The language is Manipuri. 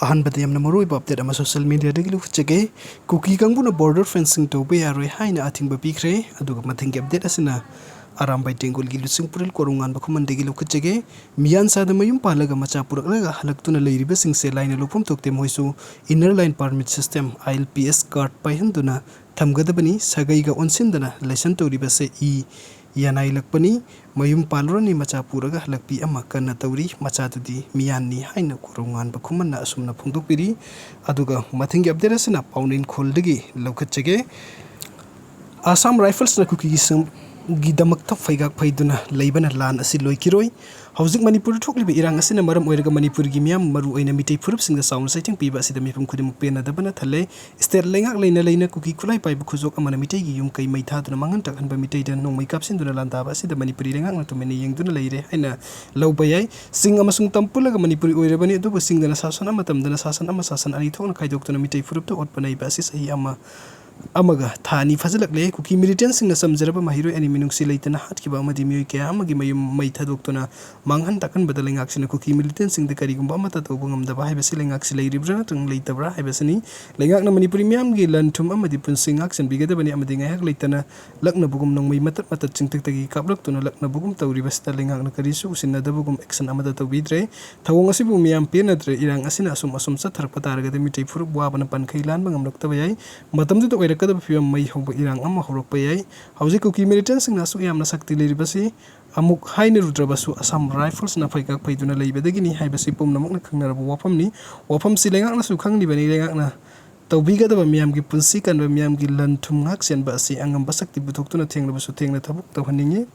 अहनबदे यमना मरुइबा अपडेट अमा सोशल मीडिया दगी लुखचगे Kuki kangbuna border fencing touba yaroi heina athingba pikhre aduga mathingi update asina aram bai tengol gi lusing puril korungan bakhuman degi lukchege miyan sada mayum palaga macha purakla halaktuna leiriba singse line lupum tokte moisu inner line permit system ILPS card pai handuna thamgadabani sagai ga onsindana lesson toriba se I yanai lakpani mayum palroni macha puraga halakpi ama kana tauri macha tudi miyanni haina korungan bakhumanna asumna phungdokpiri aduga mathingi update asina paunin kholdagi lokachege Assam Rifles na Kuki gidamak thap faigak faiduna leibana lan asi loikiroi hauzik manipur thokliba irang asina maram oiraga manipur gi miyam maru oina mitei phurup singda saun saiting piba asida mifum khudimuk pena dabana thale state lengak leina kuki kulai pai bukhuzok amana mitei gi yum kai mai thaduna mangan takhan ba mitei dan nongmai kapsin duna lan daba asida manipuri lengak na tumeni yengduna leire haina lawbayai sing amasung tampulaga manipuri oirabani aduba singdana sasan ama tamdana sasan ama sasan ani thokna khaidokuna mitei phurup to otpanai ba asis ai amaga thani fazalakle kuki militant singna samjaraba mahiro ani minungsi leitana hatkiba amadi mioi kya amagi mayum mai thadokuna manghan takan badalengak sina kuki militant singda karigumba amata tobungam da bahai basi lengak si leiribra tung leitabra haibasani lengak na manipuri miam gi lanthum amadi punsingak sen bigada bani amadi ngahak leitana lakna bugum nong mai matat chingtak tagi kablak tuna lakna bugum tawri basta lengak na karisu sinna da bugum action amada tawbidre thawong asibu miam penadre irang asina asum sa tharpa targa de mitei furu bwana pan khailan bangam lokta bayai matam du kada fiam mai hoba irang ama horokpa yai hauji kuki militant singna su yamna sakti leiribasi amuk haine rudrabasu Assam Rifles na faigak faiduna leibadagini haibasi pumnamuk na khangnarabu wafam silengak na su khangni bani lengak na tawbiga da miyam gi punsi kan ba miyam gi lanthum ngak sen ba si angam basakti butoktuna thengna basu thengna thabuk tawhaningi